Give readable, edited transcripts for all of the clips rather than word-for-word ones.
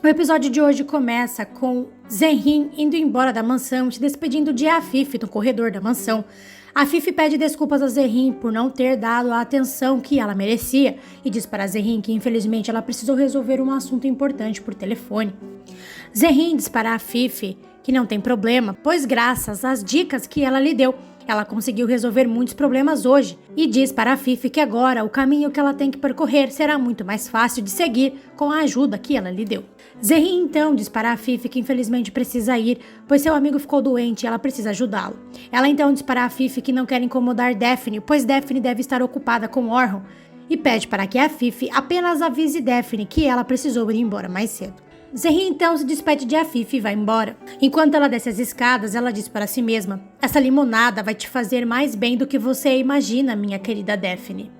O episódio de hoje começa com Zhenyin indo embora da mansão e se despedindo de Afif no corredor da mansão. Afif pede desculpas a Zhenyin por não ter dado a atenção que ela merecia e diz para Zhenyin que infelizmente ela precisou resolver um assunto importante por telefone. Zhenyin diz para Afif que não tem problema, pois graças às dicas que ela lhe deu, ela conseguiu resolver muitos problemas hoje e diz para Afif que agora o caminho que ela tem que percorrer será muito mais fácil de seguir com a ajuda que ela lhe deu. Zhenyin então diz para Afif que infelizmente precisa ir, pois seu amigo ficou doente e ela precisa ajudá-lo. Ela então diz para Afif que não quer incomodar Daphne, pois Daphne deve estar ocupada com Orhun, e pede para que Afif apenas avise Daphne que ela precisou ir embora mais cedo. Zhenyin então se despede de Afif e vai embora. Enquanto ela desce as escadas, ela diz para si mesma: essa limonada vai te fazer mais bem do que você imagina, minha querida Daphne.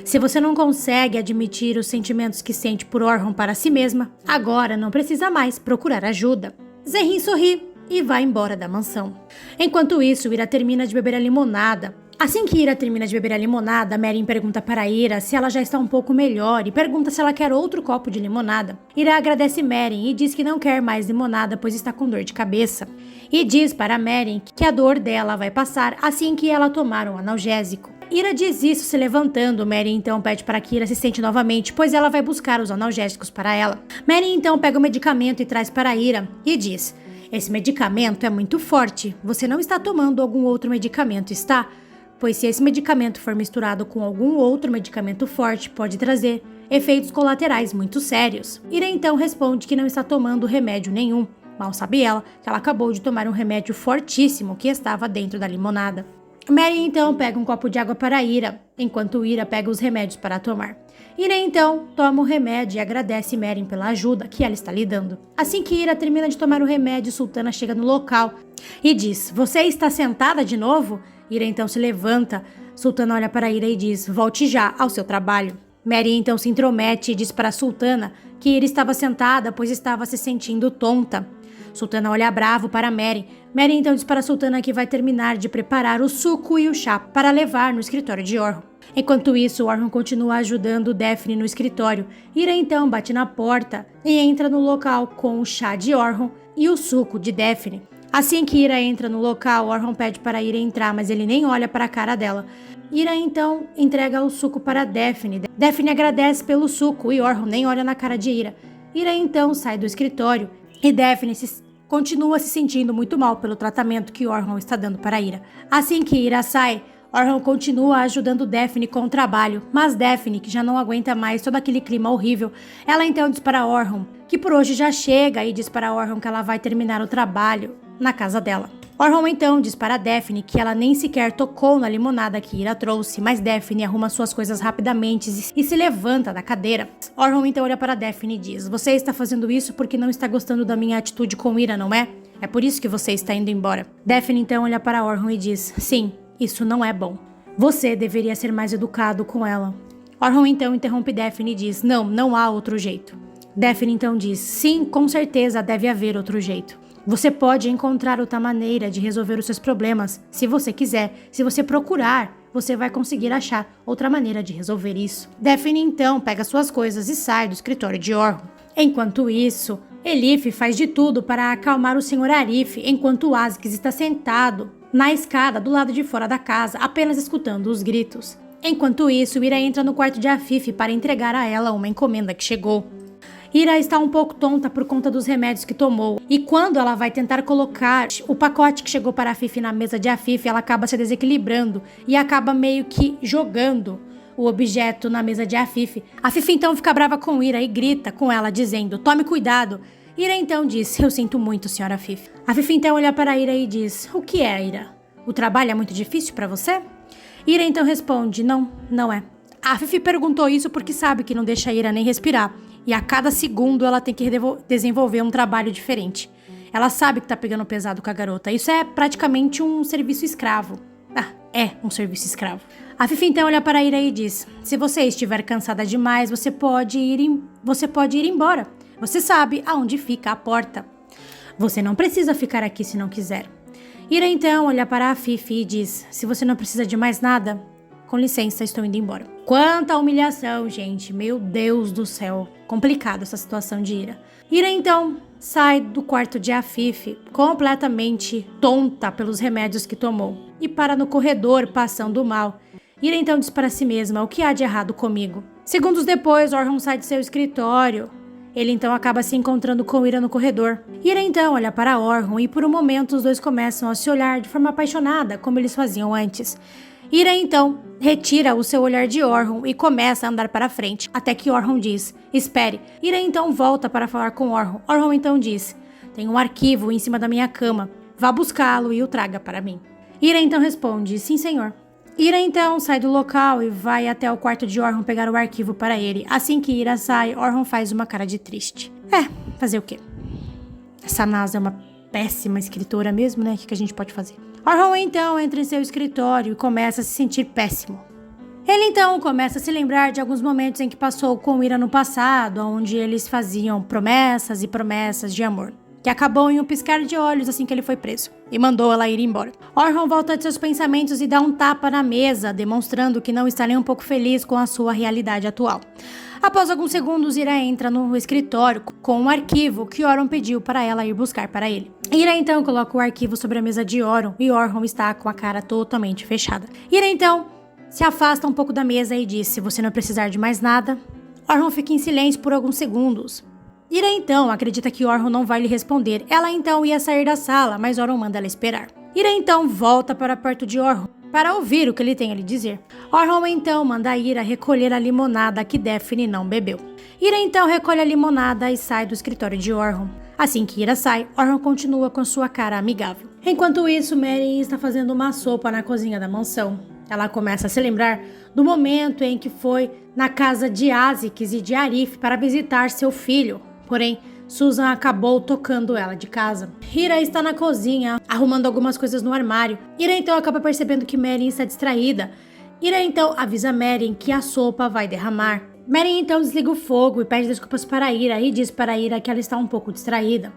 Se você não consegue admitir os sentimentos que sente por Orhun para si mesma, agora não precisa mais procurar ajuda. Zhenyin sorri e vai embora da mansão. Enquanto isso, Ira termina de beber a limonada. Assim que Ira termina de beber a limonada, Merin pergunta para Ira se ela já está um pouco melhor e pergunta se ela quer outro copo de limonada. Ira agradece Merin e diz que não quer mais limonada pois está com dor de cabeça. E diz para Merin que a dor dela vai passar assim que ela tomar um analgésico. Ira diz isso se levantando. Merin então pede para que Ira se sente novamente, pois ela vai buscar os analgésicos para ela. Merin então pega o medicamento e traz para Ira e diz: esse medicamento é muito forte, você não está tomando algum outro medicamento, está? Pois se esse medicamento for misturado com algum outro medicamento forte, pode trazer efeitos colaterais muito sérios. Ira então responde que não está tomando remédio nenhum. Mal sabe ela que ela acabou de tomar um remédio fortíssimo que estava dentro da limonada. Merin então pega um copo de água para Ira, enquanto Ira pega os remédios para tomar. Ira então toma o remédio e agradece Merin pela ajuda que ela está lhe dando. Assim que Ira termina de tomar o remédio, Sultana chega no local e diz: você está sentada de novo? Ira então se levanta. Sultana olha para Ira e diz: volte já ao seu trabalho. Merin então se intromete e diz para Sultana que Ira estava sentada pois estava se sentindo tonta. Sultana olha bravo para Merin. Merin então diz para Sultana que vai terminar de preparar o suco e o chá para levar no escritório de Orhun. Enquanto isso, Orhun continua ajudando Daphne no escritório. Ira então bate na porta e entra no local com o chá de Orhun e o suco de Daphne. Assim que Ira entra no local, Orhun pede para Ira entrar, mas ele nem olha para a cara dela. Ira então entrega o suco para Daphne. Daphne agradece pelo suco e Orhun nem olha na cara de Ira. Ira então sai do escritório e Daphne continua se sentindo muito mal pelo tratamento que Orhun está dando para Ira. Assim que Ira sai, Orhun continua ajudando Daphne com o trabalho, mas Daphne, que já não aguenta mais todo aquele clima horrível, ela então diz para Orhun que por hoje já chega e diz para Orhun que ela vai terminar o trabalho na casa dela. Orhun então diz para Daphne que ela nem sequer tocou na limonada que Ira trouxe, mas Daphne arruma suas coisas rapidamente e se levanta da cadeira. Orhun então olha para Daphne e diz: você está fazendo isso porque não está gostando da minha atitude com Ira, não é? É por isso que você está indo embora. Daphne então olha para Orhun e diz: sim, isso não é bom. Você deveria ser mais educado com ela. Orhun então interrompe Daphne e diz: não há outro jeito. Daphne então diz: sim, com certeza deve haver outro jeito. Você pode encontrar outra maneira de resolver os seus problemas, se você quiser. Se você procurar, você vai conseguir achar outra maneira de resolver isso. Daphne então pega suas coisas e sai do escritório de Orhun. Enquanto isso, Elif faz de tudo para acalmar o Sr. Arif, enquanto Azkis está sentado na escada do lado de fora da casa, apenas escutando os gritos. Enquanto isso, Ira entra no quarto de Afif para entregar a ela uma encomenda que chegou. Ira está um pouco tonta por conta dos remédios que tomou, e quando ela vai tentar colocar o pacote que chegou para Afif na mesa de Afif, ela acaba se desequilibrando e acaba meio que jogando o objeto na mesa de Afif. Afif então fica brava com Ira e grita com ela dizendo: tome cuidado. Ira então diz: eu sinto muito, senhora Afif. Afif então olha para Ira e diz: o que é, Ira? O trabalho é muito difícil para você? Ira então responde: não é. Afif perguntou isso porque sabe que não deixa Ira nem respirar. E a cada segundo ela tem que desenvolver um trabalho diferente. Ela sabe que tá pegando pesado com a garota. Isso é praticamente um serviço escravo. É um serviço escravo. A Fifi então olha para Ira e diz: se você estiver cansada demais, você pode ir embora. Você sabe aonde fica a porta. Você não precisa ficar aqui se não quiser. Ira então olha para a Fifi e diz: se você não precisa de mais nada, com licença, estou indo embora. Quanta humilhação, gente. Meu Deus do céu. Complicado essa situação de Ira. Ira, então, sai do quarto de Afif, completamente tonta pelos remédios que tomou, e para no corredor, passando mal. Ira, então, diz para si mesma: o que há de errado comigo? Segundos depois, Orhun sai de seu escritório. Ele, então, acaba se encontrando com Ira no corredor. Ira, então, olha para Orhun e, por um momento, os dois começam a se olhar de forma apaixonada, como eles faziam antes. Ira, então, retira o seu olhar de Orhun e começa a andar para frente, até que Orhun diz: espere. Ira, então, volta para falar com Orhun. Orhun, então, diz: tem um arquivo em cima da minha cama. Vá buscá-lo e o traga para mim. Ira, então, responde: sim, senhor. Ira, então, sai do local e vai até o quarto de Orhun pegar o arquivo para ele. Assim que Ira sai, Orhun faz uma cara de triste. Fazer o quê? Essa Nasa é uma péssima escritora mesmo, né? O que a gente pode fazer? Orhun, então, entra em seu escritório e começa a se sentir péssimo. Ele, então, começa a se lembrar de alguns momentos em que passou com Ira no passado, onde eles faziam promessas e promessas de amor, que acabou em um piscar de olhos assim que ele foi preso, e mandou ela ir embora. Orhun volta de seus pensamentos e dá um tapa na mesa, demonstrando que não está nem um pouco feliz com a sua realidade atual. Após alguns segundos, Ira entra no escritório com um arquivo que Orhun pediu para ela ir buscar para ele. Ira, então, coloca o arquivo sobre a mesa de Orhun e Orhun está com a cara totalmente fechada. Ira, então, se afasta um pouco da mesa e diz: se você não precisar de mais nada. Orhun fica em silêncio por alguns segundos. Ira, então, acredita que Orhun não vai lhe responder. Ela, então, ia sair da sala, mas Orhun manda ela esperar. Ira, então, volta para perto de Orhun para ouvir o que ele tem a lhe dizer. Orhun, então, manda Ira recolher a limonada que Daphne não bebeu. Ira, então, recolhe a limonada e sai do escritório de Orhun. Assim que Ira sai, Orhun continua com sua cara amigável. Enquanto isso, Mary está fazendo uma sopa na cozinha da mansão. Ela começa a se lembrar do momento em que foi na casa de Azix e de Arif para visitar seu filho. Porém, Susan acabou tocando ela de casa. Ira está na cozinha, arrumando algumas coisas no armário. Ira, então, acaba percebendo que Mary está distraída. Ira, então, avisa Mary que a sopa vai derramar. Mary, então, desliga o fogo e pede desculpas para Ira e diz para Ira que ela está um pouco distraída.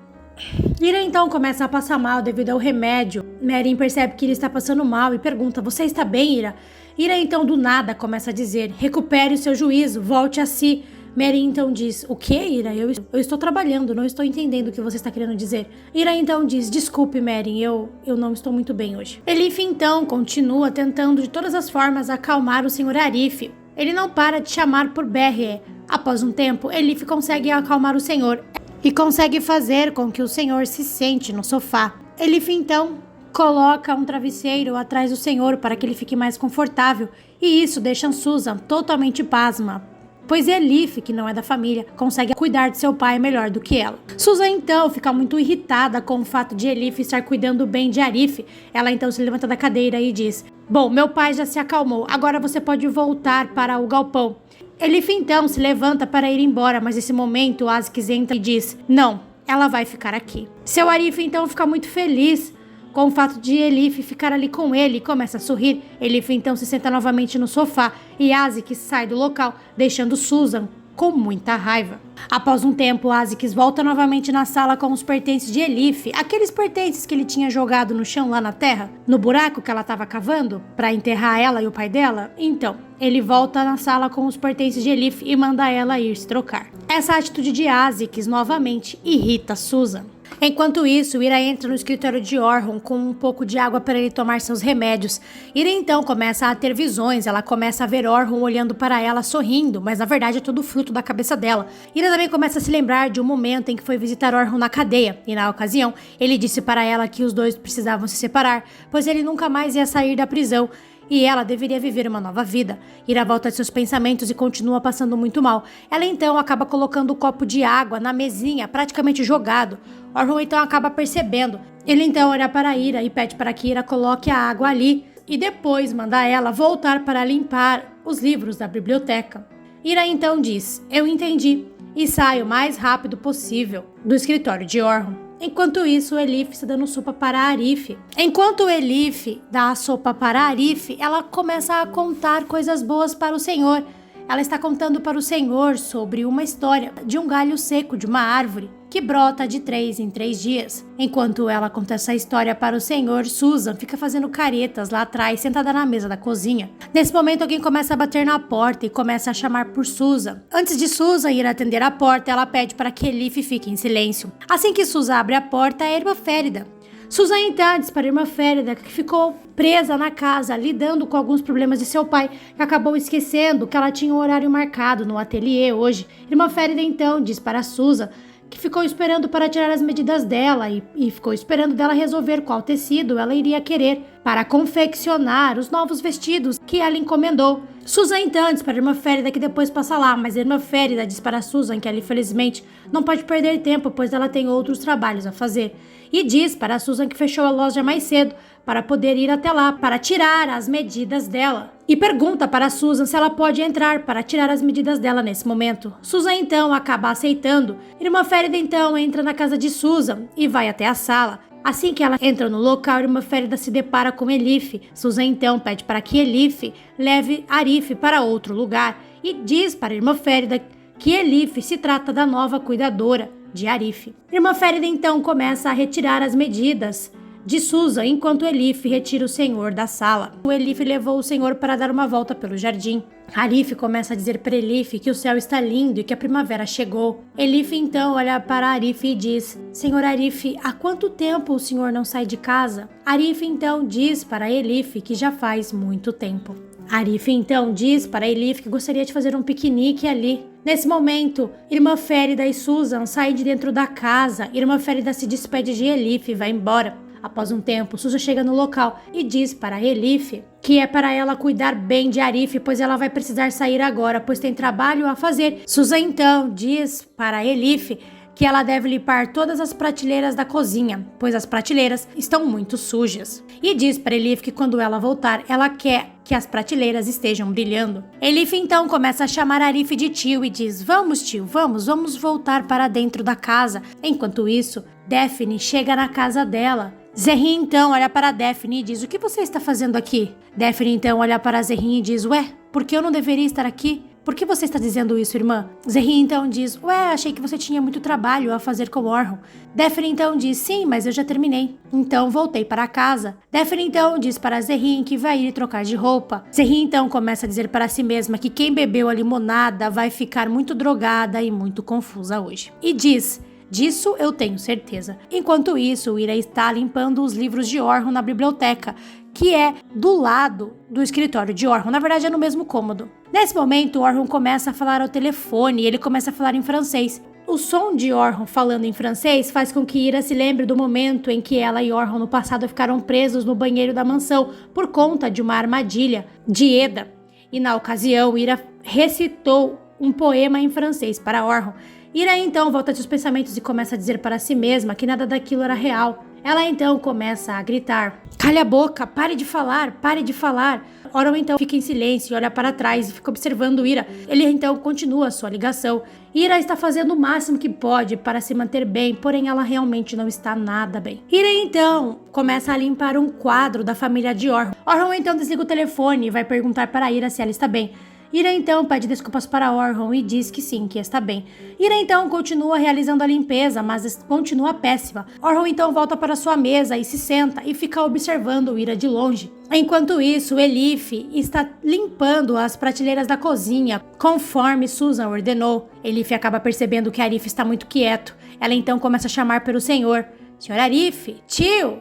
Ira, então, começa a passar mal devido ao remédio. Mary percebe que Ira está passando mal e pergunta: você está bem, Ira? Ira, então, do nada, começa a dizer: recupere o seu juízo, volte a si. Mary, então, diz: o que, Ira? Eu estou trabalhando, não estou entendendo o que você está querendo dizer. Ira, então, diz: desculpe, Mary, eu não estou muito bem hoje. Elif, então, continua tentando de todas as formas acalmar o Sr. Arif. Ele não para de chamar por Berrie. Após um tempo, Elif consegue acalmar o senhor e consegue fazer com que o senhor se sente no sofá. Elif, então, coloca um travesseiro atrás do senhor para que ele fique mais confortável, e isso deixa Susan totalmente pasma, pois Elif, que não é da família, consegue cuidar de seu pai melhor do que ela. Susan, então, fica muito irritada com o fato de Elif estar cuidando bem de Arif. Ela, então, se levanta da cadeira e diz: bom, meu pai já se acalmou, agora você pode voltar para o galpão. Elif, então, se levanta para ir embora, mas nesse momento Azix entra e diz: não, ela vai ficar aqui. Seu Arif, então, fica muito feliz com o fato de Elif ficar ali com ele e começa a sorrir. Elif, então, se senta novamente no sofá e Azix sai do local, deixando Susan com muita raiva. Após um tempo, Azix volta novamente na sala com os pertences de Elif, aqueles pertences que ele tinha jogado no chão lá na terra, no buraco que ela estava cavando para enterrar ela e o pai dela. Então, ele volta na sala com os pertences de Elif e manda ela ir se trocar. Essa atitude de Azix novamente irrita Susan. Enquanto isso, Ira entra no escritório de Orhun com um pouco de água para ele tomar seus remédios. Ira então começa a ter visões, ela começa a ver Orhun olhando para ela sorrindo, mas na verdade é tudo fruto da cabeça dela. Ira também começa a se lembrar de um momento em que foi visitar Orhun na cadeia, e na ocasião ele disse para ela que os dois precisavam se separar, pois ele nunca mais ia sair da prisão e ela deveria viver uma nova vida. Ira volta de seus pensamentos e continua passando muito mal. Ela então acaba colocando o copo de água na mesinha, praticamente jogado. Orhun então acaba percebendo. Ele então olha para Ira e pede para que Ira coloque a água ali e depois manda ela voltar para limpar os livros da biblioteca. Ira então diz: eu entendi, e sai o mais rápido possível do escritório de Orhun. Enquanto isso, Elif está dando sopa para Arif. Enquanto Elif dá a sopa para Arif, ela começa a contar coisas boas para o senhor. Ela está contando para o Senhor sobre uma história de um galho seco de uma árvore que brota de 3 em 3 dias. Enquanto ela conta essa história para o Senhor, Susan fica fazendo caretas lá atrás, sentada na mesa da cozinha. Nesse momento, alguém começa a bater na porta e começa a chamar por Susan. Antes de Susan ir atender a porta, ela pede para que Elif fique em silêncio. Assim que Susan abre a porta, é a irmã Férida. Susan então diz para a irmã Férida que ficou presa na casa, lidando com alguns problemas de seu pai, que acabou esquecendo que ela tinha um horário marcado no ateliê hoje. Irmã Férida então diz para Susan que ficou esperando para tirar as medidas dela e ficou esperando dela resolver qual tecido ela iria querer para confeccionar os novos vestidos que ela encomendou. Susan então diz para a irmã Férida que depois passa lá, mas a irmã Férida diz para Susan que ela infelizmente não pode perder tempo, pois ela tem outros trabalhos a fazer. E diz para a Susan que fechou a loja mais cedo para poder ir até lá para tirar as medidas dela. E pergunta para a Susan se ela pode entrar para tirar as medidas dela nesse momento. Susan então acaba aceitando. Irmã Férida então entra na casa de Susan e vai até a sala. Assim que ela entra no local, a irmã Férida se depara com Elif. Susan então pede para que Elif leve Arif para outro lugar e diz para a irmã Férida que Elif se trata da nova cuidadora de Arif. Irmã Férida então começa a retirar as medidas de Susan, enquanto Elif retira o senhor da sala. O Elif levou o senhor para dar uma volta pelo jardim. Arif começa a dizer para Elif que o céu está lindo e que a primavera chegou. Elif então olha para Arif e diz: Senhor Arif, há quanto tempo o senhor não sai de casa? Arif então diz para Elif que já faz muito tempo. Arif então diz para Elif que gostaria de fazer um piquenique ali. Nesse momento, Irmã Férida e Susan saem de dentro da casa. Irmã Férida se despede de Elif e vai embora. Após um tempo, Susan chega no local e diz para Elif que é para ela cuidar bem de Arif, pois ela vai precisar sair agora, pois tem trabalho a fazer. Susan então diz para Elif que ela deve limpar todas as prateleiras da cozinha, pois as prateleiras estão muito sujas. E diz para Elif que quando ela voltar, ela quer que as prateleiras estejam brilhando. Elif então começa a chamar Arif de tio e diz: Vamos tio, vamos voltar para dentro da casa. Enquanto isso, Daphne chega na casa dela. Zerrin então olha para Daphne e diz: O que você está fazendo aqui? Daphne então olha para Zerrin e diz: Ué, por que eu não deveria estar aqui? Por que você está dizendo isso, irmã? Zerrin então diz: Ué, achei que você tinha muito trabalho a fazer com Orhun. Daphne então diz: Sim, mas eu já terminei. Então voltei para casa. Daphne então diz para Zerrin que vai ir trocar de roupa. Zerrin então começa a dizer para si mesma que quem bebeu a limonada vai ficar muito drogada e muito confusa hoje. E diz: Disso eu tenho certeza. Enquanto isso, Ira está limpando os livros de Orhun na biblioteca, que é do lado do escritório de Orhun. Na verdade, é no mesmo cômodo. Nesse momento, Orhun começa a falar ao telefone e ele começa a falar em francês. O som de Orhun falando em francês faz com que Ira se lembre do momento em que ela e Orhun no passado ficaram presos no banheiro da mansão por conta de uma armadilha de Eda. E na ocasião, Ira recitou um poema em francês para Orhun. Ira então volta seus pensamentos e começa a dizer para si mesma que nada daquilo era real. Ela então começa a gritar: Cale a boca, pare de falar, pare de falar. Orhun então fica em silêncio e olha para trás e fica observando Ira. Ele então continua a sua ligação. Ira está fazendo o máximo que pode para se manter bem, porém ela realmente não está nada bem. Ira então começa a limpar um quadro da família de Orhun. Orhun então desliga o telefone e vai perguntar para Ira se ela está bem. Ira então pede desculpas para Orhun e diz que sim, que está bem. Ira então continua realizando a limpeza, mas continua péssima. Orhun então volta para sua mesa e se senta e fica observando Ira de longe. Enquanto isso, Elif está limpando as prateleiras da cozinha, conforme Susan ordenou. Elif acaba percebendo que Arif está muito quieto. Ela então começa a chamar pelo senhor. Senhor Arif, tio.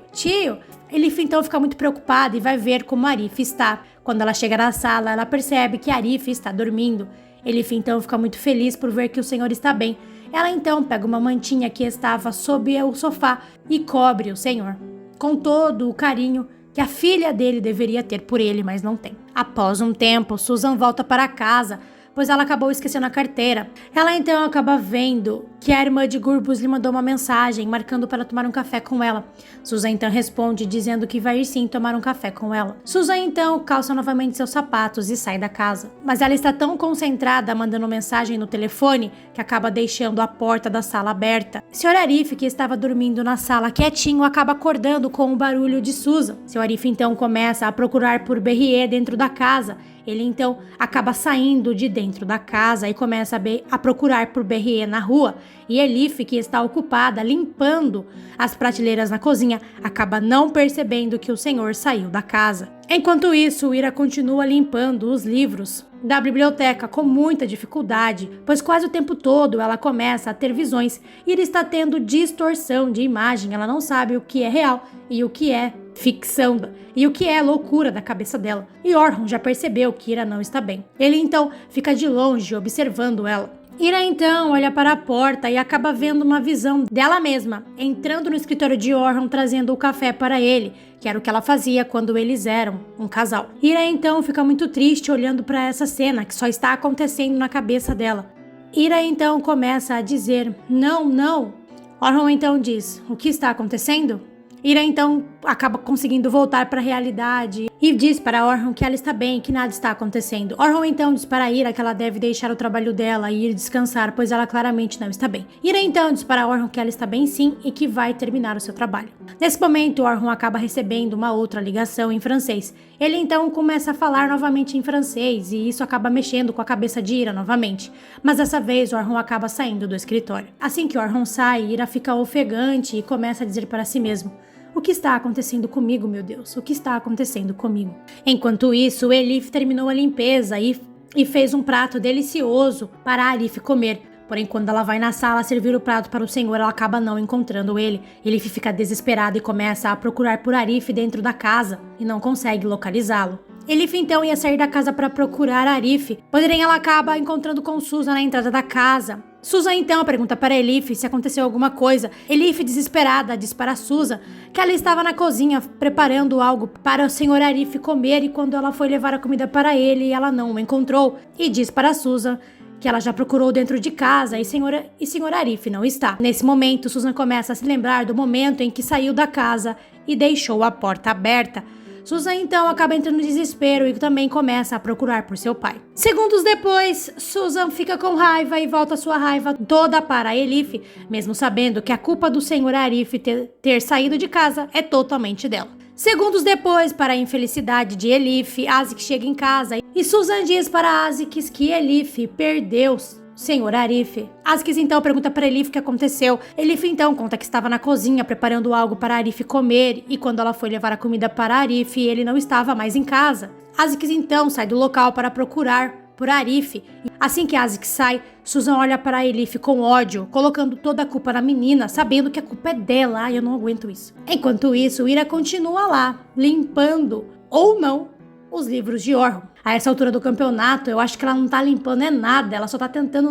Elif então fica muito preocupada e vai ver como Arif está. Quando ela chega na sala, ela percebe que Arif está dormindo. Elif então fica muito feliz por ver que o senhor está bem. Ela então pega uma mantinha que estava sob o sofá e cobre o senhor, com todo o carinho que a filha dele deveria ter por ele, mas não tem. Após um tempo, Susan volta para casa, pois ela acabou esquecendo a carteira. Ela então acaba vendo que a irmã de Gurbus lhe mandou uma mensagem, marcando para tomar um café com ela. Susan então responde, dizendo que vai ir sim tomar um café com ela. Susan então calça novamente seus sapatos e sai da casa. Mas ela está tão concentrada mandando mensagem no telefone, que acaba deixando a porta da sala aberta. Sr. Arif, que estava dormindo na sala quietinho, acaba acordando com o barulho de Susan. Sr. Arif então começa a procurar por Berrier dentro da casa, Ele então acaba saindo de dentro da casa e começa a procurar por Berrier na rua. E Elif, que está ocupada limpando as prateleiras na cozinha, acaba não percebendo que o senhor saiu da casa. Enquanto isso, Ira continua limpando os livros da biblioteca com muita dificuldade, pois quase o tempo todo ela começa a ter visões. Ira está tendo distorção de imagem, ela não sabe o que é real e o que é ficção e o que é loucura da cabeça dela. E Orhun já percebeu que Ira não está bem. Ele então fica de longe observando ela. Ira então olha para a porta e acaba vendo uma visão dela mesma, entrando no escritório de Orhun trazendo o café para ele, que era o que ela fazia quando eles eram um casal. Ira então fica muito triste olhando para essa cena que só está acontecendo na cabeça dela. Ira então começa a dizer, não, não. Orhun então diz, o que está acontecendo? Ira então acaba conseguindo voltar para a realidade e diz para Orhun que ela está bem, que nada está acontecendo. Orhun então diz para Ira que ela deve deixar o trabalho dela e ir descansar, pois ela claramente não está bem. Ira então diz para Orhun que ela está bem sim e que vai terminar o seu trabalho. Nesse momento, Orhun acaba recebendo uma outra ligação em francês. Ele então começa a falar novamente em francês e isso acaba mexendo com a cabeça de Ira novamente. Mas dessa vez, Orhun acaba saindo do escritório. Assim que Orhun sai, Ira fica ofegante e começa a dizer para si mesmo, o que está acontecendo comigo, meu Deus? O que está acontecendo comigo? Enquanto isso, Elif terminou a limpeza e fez um prato delicioso para Arif comer. Porém, quando ela vai na sala servir o prato para o senhor, ela acaba não encontrando ele. Elif fica desesperada e começa a procurar por Arif dentro da casa e não consegue localizá-lo. Elif então ia sair da casa para procurar Arif, porém ela acaba encontrando com Susan na entrada da casa. Susan então pergunta para Elif se aconteceu alguma coisa. Elif, desesperada, diz para Susan que ela estava na cozinha preparando algo para o senhor Arif comer e quando ela foi levar a comida para ele, ela não o encontrou e diz para Susan que ela já procurou dentro de casa e senhor Arif não está. Nesse momento, Susan começa a se lembrar do momento em que saiu da casa e deixou a porta aberta. Susan então acaba entrando em desespero e também começa a procurar por seu pai. Segundos depois, Susan fica com raiva e volta sua raiva toda para Elif, mesmo sabendo que a culpa do senhor Arif ter saído de casa é totalmente dela. Segundos depois, para a infelicidade de Elif, Azik chega em casa e Susan diz para Azik que Elif perdeu senhor Arif. Azik então pergunta para Elif o que aconteceu. Elif então conta que estava na cozinha preparando algo para Arif comer e quando ela foi levar a comida para Arif, ele não estava mais em casa. Azik então sai do local para procurar por Arif. Assim que Azik sai, Susan olha para Elif com ódio, colocando toda a culpa na menina, sabendo que a culpa é dela. Ai, eu não aguento isso. Enquanto isso, Ira continua lá, limpando, ou não, os livros de Orhun. A essa altura do campeonato, eu acho que ela não tá limpando nada, ela só tá tentando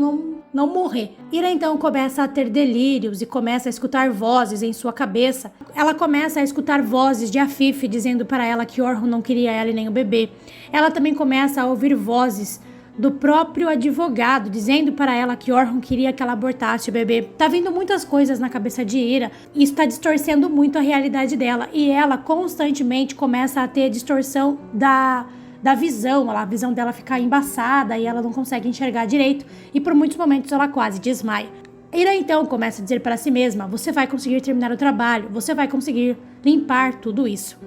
não morrer. Ira então começa a ter delírios e começa a escutar vozes em sua cabeça. Ela começa a escutar vozes de Afif dizendo para ela que Orhun não queria ela e nem o bebê. Ela também começa a ouvir vozes do próprio advogado, dizendo para ela que Orhun queria que ela abortasse o bebê. Tá vindo muitas coisas na cabeça de Ira, e isso tá distorcendo muito a realidade dela, e ela constantemente começa a ter distorção da visão, a visão dela fica embaçada e ela não consegue enxergar direito, e por muitos momentos ela quase desmaia. Ira então começa a dizer para si mesma, você vai conseguir terminar o trabalho, você vai conseguir limpar tudo isso.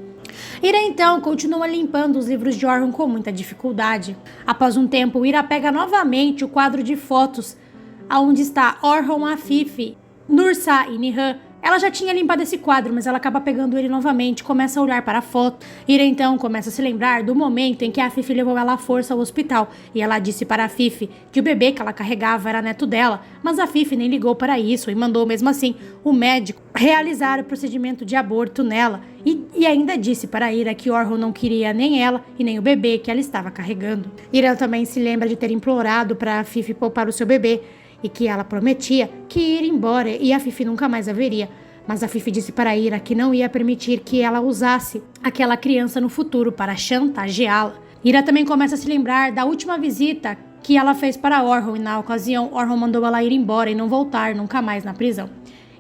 Ira então continua limpando os livros de Orhun com muita dificuldade. Após um tempo, Ira pega novamente o quadro de fotos onde está Orhun, Afif, Nursa e Nihan. Ela já tinha limpado esse quadro, mas ela acaba pegando ele novamente e começa a olhar para a foto. Ira então começa a se lembrar do momento em que a Afif levou ela à força ao hospital e ela disse para a Afif que o bebê que ela carregava era neto dela, mas a Afif nem ligou para isso e mandou mesmo assim o médico realizar o procedimento de aborto nela e ainda disse para Ira que Orhun não queria nem ela e nem o bebê que ela estava carregando. Ira também se lembra de ter implorado para a Afif poupar o seu bebê e que ela prometia que ia embora e a Fifi nunca mais a veria. Mas a Fifi disse para Ira que não ia permitir que ela usasse aquela criança no futuro para chantageá-la. Ira também começa a se lembrar da última visita que ela fez para Orhun e na ocasião Orhun mandou ela ir embora e não voltar nunca mais na prisão.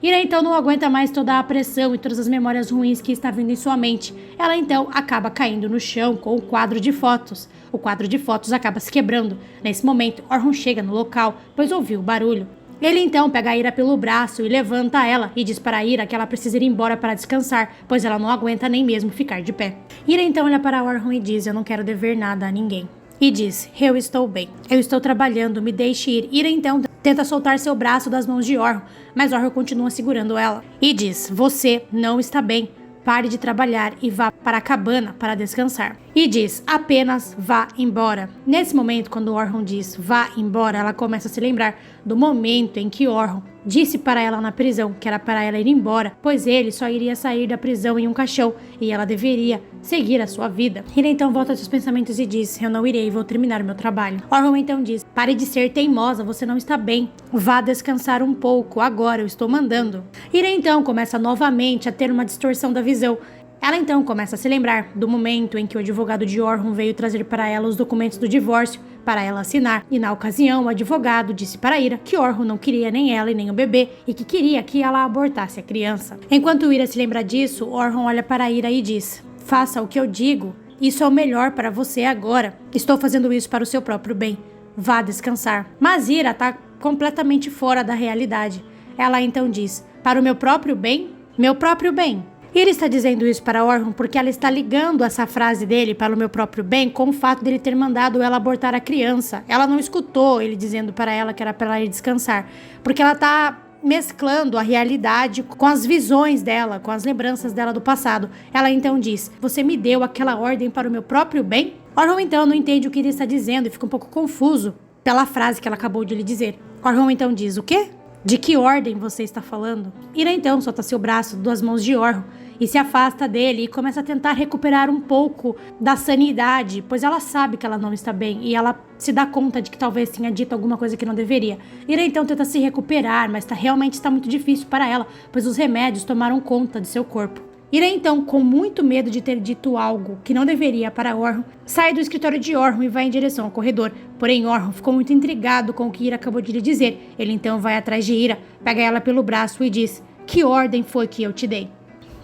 Ira então não aguenta mais toda a pressão e todas as memórias ruins que está vindo em sua mente. Ela então acaba caindo no chão com o quadro de fotos. O quadro de fotos acaba se quebrando. Nesse momento, Orhun chega no local, pois ouviu o barulho. Ele então pega a Ira pelo braço e levanta ela e diz para a Ira que ela precisa ir embora para descansar, pois ela não aguenta nem mesmo ficar de pé. Ira então olha para Orhun e diz, eu não quero dever nada a ninguém. e diz: eu estou bem, eu estou trabalhando, me deixe ir. Ira então tenta soltar seu braço das mãos de Orhun, mas Orhun continua segurando ela e diz: você não está bem. Pare de trabalhar e vá para a cabana para descansar. E diz: apenas vá embora. Nesse momento, quando Orhun diz vá embora, ela começa a se lembrar do momento em que Orhun disse para ela na prisão que era para ela ir embora, pois ele só iria sair da prisão em um caixão e ela deveria seguir a sua vida. Ira então volta aos seus pensamentos e diz: eu não irei, vou terminar o meu trabalho. Orhun então diz: pare de ser teimosa, você não está bem. Vá descansar um pouco, agora eu estou mandando. Ira então começa novamente a ter uma distorção da visão. Ela então começa a se lembrar do momento em que o advogado de Orhun veio trazer para ela os documentos do divórcio para ela assinar, e na ocasião o advogado disse para Ira que Orhun não queria nem ela e nem o bebê e que queria que ela abortasse a criança. Enquanto Ira se lembra disso, Orhun olha para Ira e diz: faça o que eu digo, isso é o melhor para você agora. Estou fazendo isso para o seu próprio bem. Vá descansar. Mas Ira está completamente fora da realidade. Ela então diz: para o meu próprio bem? Meu próprio bem. Ira está dizendo isso para Orhun porque ela está ligando essa frase dele, para o meu próprio bem, com o fato dele ter mandado ela abortar a criança. Ela não escutou ele dizendo para ela que era para ela ir descansar, porque ela está mesclando a realidade com as visões dela, com as lembranças dela do passado. Ela então diz: você me deu aquela ordem para o meu próprio bem? Orhun então não entende o que ele está dizendo e fica um pouco confuso pela frase que ela acabou de lhe dizer. Orhun então diz: o quê? De que ordem você está falando? Ira então solta seu braço das mãos de Orhun e se afasta dele e começa a tentar recuperar um pouco da sanidade, pois ela sabe que ela não está bem e ela se dá conta de que talvez tenha dito alguma coisa que não deveria. Ira então tenta se recuperar, mas realmente está muito difícil para ela, pois os remédios tomaram conta de seu corpo. Ira então, com muito medo de ter dito algo que não deveria para Orhun, sai do escritório de Orhun e vai em direção ao corredor. Porém, Orhun ficou muito intrigado com o que Ira acabou de lhe dizer. Ele então vai atrás de Ira, pega ela pelo braço e diz: que ordem foi que eu te dei?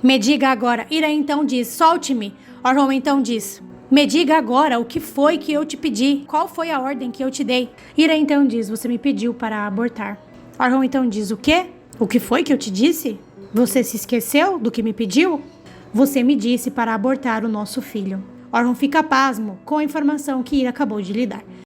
Me diga agora. Ira então diz: solte-me. Orhun então diz: me diga agora o que foi que eu te pedi. Qual foi a ordem que eu te dei? Ira então diz: você me pediu para abortar. Orhun então diz: o quê? O que foi que eu te disse? Você se esqueceu do que me pediu? Você me disse para abortar o nosso filho. Orhun fica pasmo com a informação que Ira acabou de lhe dar.